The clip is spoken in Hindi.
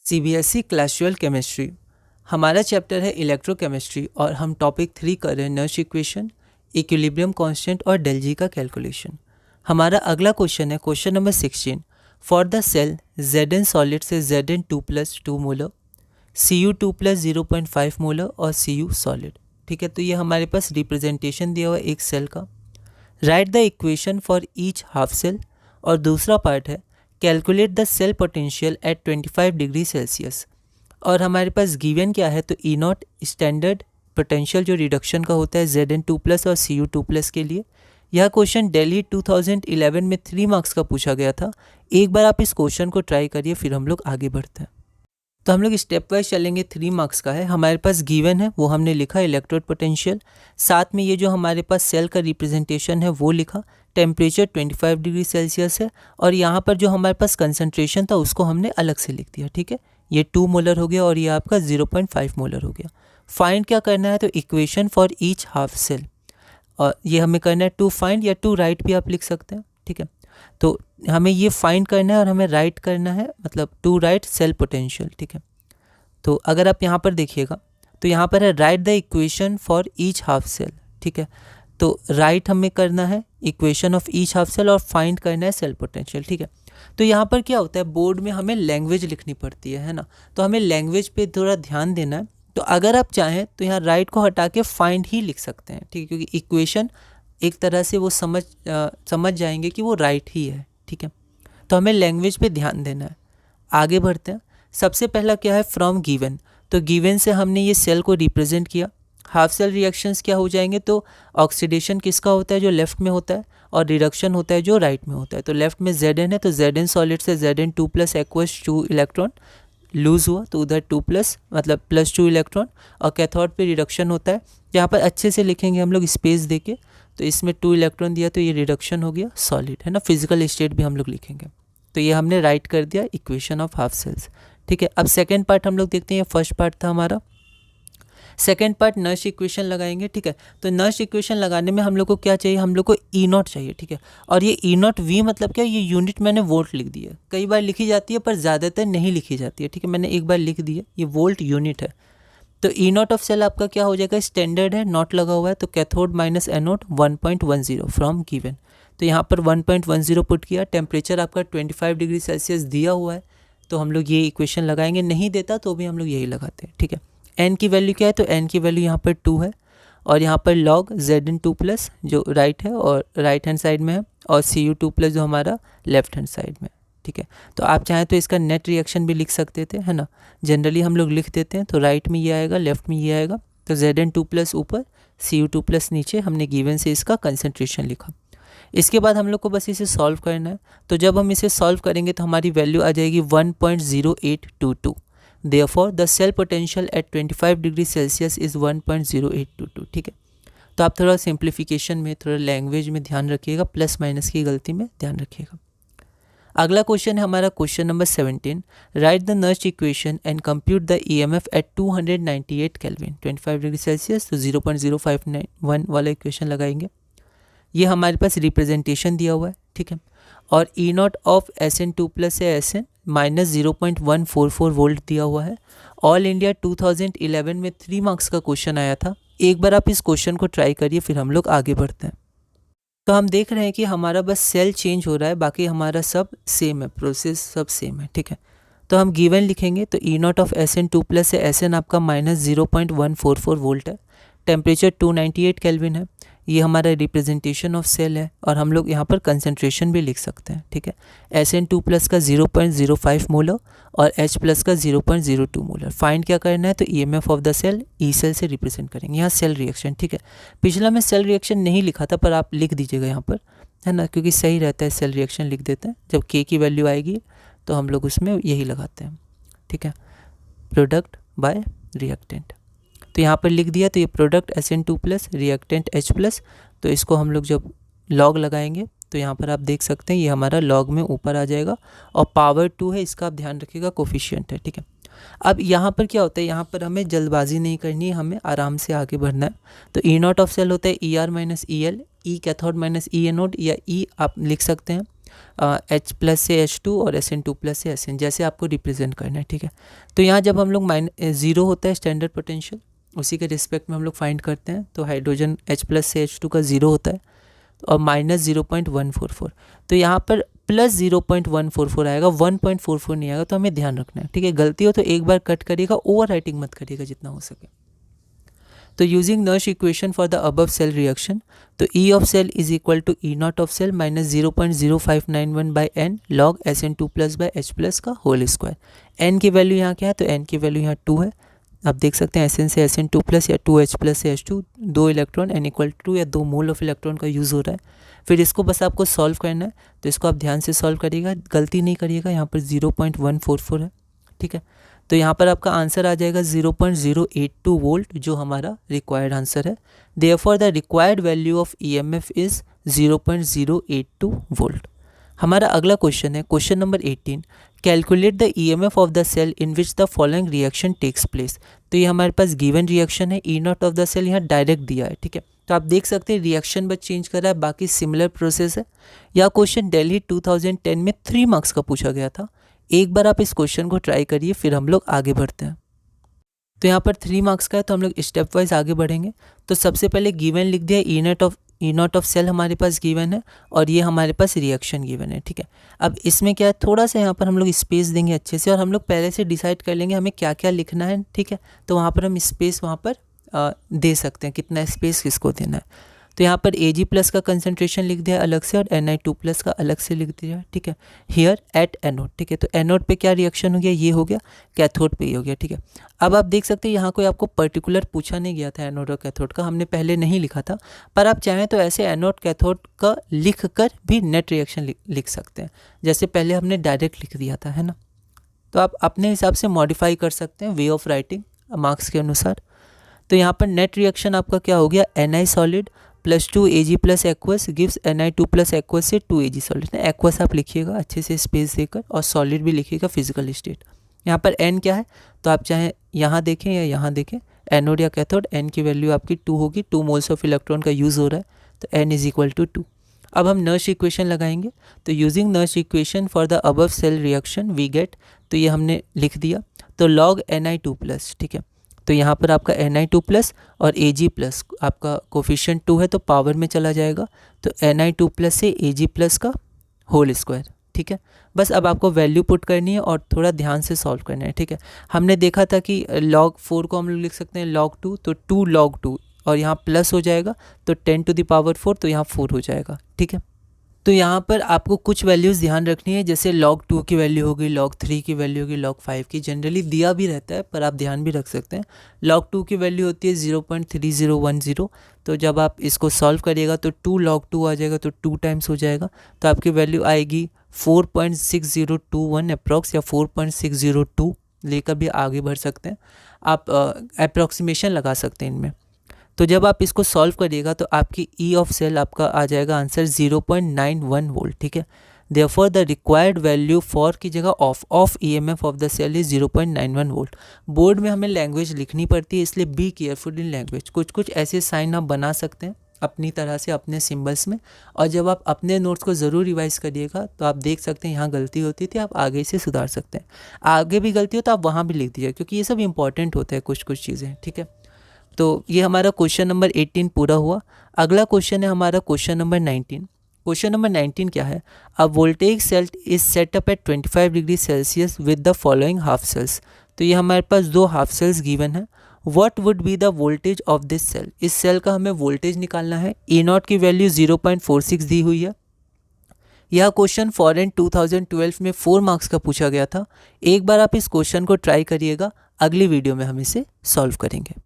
CBSE class 12 chemistry. हमारा चैप्टर है इलेक्ट्रोकेमिस्ट्री और हम टॉपिक 3 कर रहे हैं नर्श इक्वेशन, इक्विलिब्रियम कांस्टेंट और डेल जी का कैलकुलेशन। हमारा अगला क्वेश्चन है question number 16। For the cell Zn solid से Zn2 plus 2 molar, Cu2 plus 0.5 molar और Cu सॉलिड। ठीक है, तो ये हमारे पास रिप्रेजेंटेशन दिया हुआ है एक सेल का। Write the equation for each half cell. और दूसरा पार्ट है calculate the cell potential at 25 degree Celsius. और हमारे पास गिवन क्या है, तो ई नॉट स्टैंडर्ड पोटेंशियल जो रिडक्शन का होता है Zn2 प्लस और Cu2 प्लस के लिए। यह क्वेश्चन दिल्ली 2011 में 3 मार्क्स का पूछा गया था। एक बार आप इस क्वेश्चन को ट्राई करिए, फिर हम लोग आगे बढ़ते हैं। तो हम लोग स्टेप वाइज चलेंगे। 3 मार्क्स का है, हमारे पास गिवन है वो हमने लिखा इलेक्ट्रोड पोटेंशियल, साथ में ये जो हमारे पास सेल का रिप्रेजेंटेशन है वो लिखा, टेम्परेचर 25 डिग्री सेल्सियस है और यहाँ पर जो हमारे पास कंसंट्रेशन था उसको हमने अलग से लिख दिया। ठीक है, ये 2 मोलर हो गया और ये आपका 0.5 मोलर हो गया। फाइंड क्या करना है, तो equation for each half cell, और ये हमें करना है टू फाइंड या टू राइट भी आप लिख सकते हैं। ठीक है, तो हमें ये फाइंड करना है और हमें राइट करना है, मतलब टू राइट सेल पोटेंशियल। ठीक है, तो अगर आप यहाँ पर देखिएगा तो यहाँ पर है write the equation for each half cell. ठीक है, तो राइट हमें करना है equation of each half cell और फाइंड करना है सेल पोटेंशियल। ठीक है, तो यहाँ पर क्या होता है, बोर्ड में हमें लैंग्वेज लिखनी पड़ती है ना, तो हमें लैंग्वेज पे थोड़ा ध्यान देना है। तो अगर आप चाहें तो यहाँ राइट को हटा के फाइंड ही लिख सकते हैं। ठीक है, क्योंकि इक्वेशन एक तरह से वो समझ जाएंगे कि वो राइट ही है। ठीक है, तो हमें लैंग्वेज पे ध्यान देना है। आगे बढ़ते हैं। सबसे पहला क्या है, फ्रॉम गिवन। तो गिवन से हमने ये सेल को रिप्रेजेंट किया। हाफ सेल रिएक्शंस क्या हो जाएंगे, तो ऑक्सीडेशन किसका होता है, जो लेफ्ट में होता है, और रिडक्शन होता है जो राइट में होता है। तो लेफ्ट में Zn है, तो Zn सॉलिड से Zn2 plus aqueous 2 electron loose हुआ, तो उधर 2 प्लस मतलब प्लस 2 इलेक्ट्रॉन। और कैथोड पे रिडक्शन होता है, यहाँ पर अच्छे से लिखेंगे हम लोग स्पेस देके, तो इसमें 2 इलेक्ट्रॉन दिया तो ये रिडक्शन हो गया सॉलिड, है ना। फिजिकल स्टेट भी हम लोग लिखेंगे, तो ये हमने राइट कर दिया इक्वेशन ऑफ हाफ सेल्स। ठीक है, अब सेकेंड पार्ट हम लोग देखते हैं। फर्स्ट पार्ट था हमारा, सेकेंड पार्ट नर्श इक्वेशन लगाएंगे। ठीक है, तो नर्श इक्वेशन लगाने में हम लोग को क्या चाहिए, हम लोग को ई नॉट चाहिए। ठीक है, और ये ई नॉट वी मतलब क्या, ये यूनिट मैंने वोल्ट लिख दी है। कई बार लिखी जाती है पर ज़्यादातर नहीं लिखी जाती है। ठीक है, मैंने एक बार लिख दी है, ये वोल्ट यूनिट है। तो ई नॉट ऑफ सेल आपका क्या हो जाएगा, स्टैंडर्ड है, नॉट लगा हुआ है, तो cathode minus anode 1.10 from given. तो यहाँ पर 1.10 पुट किया। टेम्परेचर आपका 25 डिग्री सेल्सियस दिया हुआ है, तो हम लोग ये इक्वेशन लगाएंगे। नहीं देता तो भी हम लोग यही लगाते हैं। ठीक है, एन की वैल्यू क्या है, तो एन की वैल्यू यहाँ पर 2 है, और यहाँ पर लॉग Zn2 प्लस जो राइट है और राइट हैंड साइड में है, और Cu2 प्लस जो हमारा लेफ्ट हैंड साइड में। ठीक है, तो आप चाहें तो इसका नेट रिएक्शन भी लिख सकते थे, है ना। जनरली हम लोग लिख देते हैं, तो राइट में ये आएगा, लेफ्ट में ये आएगा। तो Zn2 प्लस ऊपर, Cu2 प्लस नीचे, हमने गिवन से इसका कंसनट्रेशन लिखा। इसके बाद हम लोग को बस इसे सॉल्व करना है। तो जब हम इसे सॉल्व करेंगे तो हमारी वैल्यू आ जाएगी 1.0822। Therefore, the cell potential at 25 degree Celsius is 1.0822। ठीक है, तो आप थोड़ा सिंप्लीफिकेशन में, थोड़ा लैंग्वेज में ध्यान रखिएगा, प्लस माइनस की गलती में ध्यान रखिएगा। अगला क्वेश्चन है हमारा question number 17। Write the Nernst equation and compute the EMF at 298 Kelvin 25 degree Celsius. तो 0.0591 वाला इक्वेशन लगाएंगे। ये हमारे पास रिप्रेजेंटेशन दिया हुआ है। ठीक है, और ई नॉट ऑफ Sn2 प्लस है Sn माइनस 0.144 वोल्ट दिया हुआ है। ऑल इंडिया 2011 में 3 मार्क्स का क्वेश्चन आया था। एक बार आप इस क्वेश्चन को ट्राई करिए, फिर हम लोग आगे बढ़ते हैं। तो हम देख रहे हैं कि हमारा बस सेल चेंज हो रहा है, बाकी हमारा सब सेम है, प्रोसेस सब सेम है। ठीक है, तो हम गिवन लिखेंगे, तो E not of Sn2 plus है Sn आपका माइनस 0.144 वोल्ट है। टेम्परेचर 298 केल्विन है। ये हमारा रिप्रेजेंटेशन ऑफ सेल है, और हम लोग यहाँ पर कंसंट्रेशन भी लिख सकते हैं। ठीक है, Sn2 प्लस का 0.05 मोलर और H प्लस का 0.02 मोलर। फाइंड क्या करना है, तो EMF of the cell E cell से रिप्रेजेंट करेंगे। यहाँ सेल रिएक्शन, ठीक है, पिछला में सेल रिएक्शन नहीं लिखा था पर आप लिख दीजिएगा यहाँ पर, है ना, क्योंकि सही रहता है, सेल रिएक्शन लिख देते हैं। जब K की वैल्यू आएगी तो हम लोग उसमें यही लगाते हैं। ठीक है, प्रोडक्ट बाय रिएक्टेंट, तो यहाँ पर लिख दिया। तो ये product Sn2 plus, reactant H plus. तो इसको हम लोग जब लॉग लगाएंगे तो यहाँ पर आप देख सकते हैं ये हमारा लॉग में ऊपर आ जाएगा, और पावर 2 है, इसका आप ध्यान रखिएगा, कोफिशिएंट है। ठीक है, अब यहाँ पर क्या होता है, यहाँ पर हमें जल्दबाजी नहीं करनी है, हमें आराम से आगे बढ़ना है। तो ई नॉट ऑफ सेल होता है ER minus EL, E cathode minus E anode, या ई आप लिख सकते हैं। H प्लस से H2 और SN2 प्लस से SN, जैसे आपको रिप्रेजेंट करना है, ठीक है। तो यहाँ जब हम लोग ज़ीरो होता है स्टैंडर्ड पोटेंशियल, उसी के रिस्पेक्ट में हम लोग फाइंड करते हैं, तो हाइड्रोजन H प्लस से H2 का ज़ीरो होता है और -0.144। तो यहाँ पर +0.144 आएगा, 1.44 नहीं आएगा, तो हमें ध्यान रखना है, ठीक है। गलती हो तो एक बार कट करिएगा, ओवर राइटिंग मत करिएगा जितना हो सके। तो using Nernst equation for the above cell reaction, तो E of cell is equal to E not of cell minus 0.0591 by n log SN2 plus by H plus का होल स्क्वायर। n की वैल्यू यहाँ क्या है, तो n की वैल्यू यहाँ 2 है। आप देख सकते हैं SN से SN2 प्लस या 2H प्लस से H2, 2 electron n equal to या 2 मोल ऑफ इलेक्ट्रॉन का यूज़ हो रहा है। फिर इसको बस आपको सॉल्व करना है, तो इसको आप ध्यान से सॉल्व करिएगा, गलती नहीं करिएगा। यहाँ पर 0.144 है, ठीक है। तो यहाँ पर आपका आंसर आ जाएगा 0.082 वोल्ट, जो हमारा रिक्वायर्ड आंसर है। Therefore the required value of EMF is 0.082 volt. हमारा अगला क्वेश्चन है question number 18, calculate the EMF of the cell in which the following reaction takes place. तो ये हमारे पास गिवन रिएक्शन है, E not of the cell यहाँ डायरेक्ट दिया है, ठीक है। तो आप देख सकते हैं रिएक्शन बस चेंज कर रहा है, बाकी सिमिलर प्रोसेस है। यह क्वेश्चन दिल्ली 2010 में 3 मार्क्स का पूछा गया था। एक बार आप इस क्वेश्चन को ट्राई करिए, फिर हम लोग आगे बढ़ते हैं। तो यहाँ पर 3 मार्क्स का है, तो हम लोग स्टेप वाइज आगे बढ़ेंगे। तो सबसे पहले गिवन लिख दिया, ई नॉट ऑफ सेल हमारे पास गिवन है और ये हमारे पास रिएक्शन गिवन है, ठीक है। अब इसमें क्या है, थोड़ा सा यहाँ पर हम लोग स्पेस देंगे अच्छे से, और हम लोग पहले से डिसाइड कर लेंगे हमें क्या क्या लिखना है, ठीक है। तो वहाँ पर हम स्पेस वहाँ पर दे सकते हैं, कितना स्पेस किसको देना है। तो यहाँ पर Ag प्लस का कंसंट्रेशन लिख दिया अलग से और Ni2 प्लस का अलग से लिख दिया, ठीक है। हियर एट एनोड, ठीक है। तो एनोड पे क्या रिएक्शन हो गया, ये हो गया, कैथोड पे ये हो गया, ठीक है। अब आप देख सकते हैं यहाँ कोई आपको पर्टिकुलर पूछा नहीं गया था एनोड और कैथोड का, हमने पहले नहीं लिखा था, पर आप चाहें तो ऐसे एनोड कैथोड का लिख कर भी नेट रिएक्शन लिख सकते हैं, जैसे पहले हमने डायरेक्ट लिख दिया था, है ना। तो आप अपने हिसाब से मॉडिफाई कर सकते हैं वे ऑफ राइटिंग मार्क्स के अनुसार। तो यहाँ पर नेट रिएक्शन आपका क्या हो गया, Ni solid plus 2 Ag plus aqueous gives Ni2 plus aqueous से 2 Ag सॉलिड। एक्वस आप लिखिएगा अच्छे से स्पेस देकर, और सॉलिड भी लिखिएगा फिजिकल स्टेट। यहाँ पर n क्या है, तो आप चाहे यहाँ देखें या यहाँ देखें, एनोड या कैथोड, n की वैल्यू आपकी 2 होगी, 2 मोल्स ऑफ इलेक्ट्रॉन का यूज़ हो रहा है, तो n इज इक्वल टू 2। अब हम नर्श इक्वेशन लगाएंगे, तो using Nernst equation for the above cell reaction we get, तो ये हमने लिख दिया, तो लॉग Ni2 प्लस, ठीक है। तो यहाँ पर आपका Ni2 प्लस और Ag प्लस, आपका कोफिशिएंट 2 है तो पावर में चला जाएगा, तो Ni2 प्लस से Ag प्लस का होल स्क्वायर, ठीक है। बस अब आपको वैल्यू पुट करनी है और थोड़ा ध्यान से सॉल्व करना है, ठीक है। हमने देखा था कि log 4 को हम लोग लिख सकते हैं log 2, तो 2 log 2 और यहाँ प्लस हो जाएगा, तो 10 टू द पावर 4, तो यहाँ 4 हो जाएगा, ठीक है। तो यहाँ पर आपको कुछ वैल्यूज़ ध्यान रखनी है, जैसे log 2 की वैल्यू होगी, log 3 की वैल्यू होगी, log 5 की, जनरली दिया भी रहता है पर आप ध्यान भी रख सकते हैं। log 2 की वैल्यू होती है 0.3010, तो जब आप इसको सॉल्व करिएगा तो 2 log 2 आ जाएगा, तो 2 टाइम्स हो जाएगा, तो आपकी वैल्यू आएगी 4.6021 अप्रॉक्स, या 4.602 लेकर भी आगे बढ़ सकते हैं आप, अप्रॉक्सीमेशन लगा सकते हैं इनमें। तो जब आप इसको सॉल्व करिएगा तो आपकी E ऑफ सेल आपका आ जाएगा आंसर 0.91 वोल्ट, ठीक है। Therefore the required value for की जगह of EMF of the cell is 0.91 volt. Board में हमें लैंग्वेज लिखनी पड़ती है, इसलिए बी केयरफुल इन लैंग्वेज। कुछ ऐसे साइन आप बना सकते हैं अपनी तरह से अपने सिंबल्स में, और जब आप अपने नोट्स को ज़रूर रिवाइज करिएगा तो आप देख सकते हैं यहाँ गलती होती थी, आप आगे से सुधार सकते हैं। आगे भी गलती हो तो आप वहाँ भी लिख दीजिए, क्योंकि ये सब इंपॉर्टेंट होता है कुछ चीज़ें, ठीक है। तो ये हमारा क्वेश्चन नंबर 18 पूरा हुआ। अगला क्वेश्चन है हमारा क्वेश्चन नंबर 19। क्वेश्चन नंबर 19 क्या है, a voltage cell is set up at 25 degree Celsius with the following half cells. तो ये हमारे पास 2 हाफ सेल्स गिवन है। What would be the voltage of this cell. इस सेल का हमें वोल्टेज निकालना है। E नॉट की वैल्यू 0.46 दी हुई है। यह क्वेश्चन फॉरेन 2012 में 4 मार्क्स का पूछा गया था। एक बार आप इस क्वेश्चन को ट्राई करिएगा, अगली वीडियो में हम इसे सॉल्व करेंगे।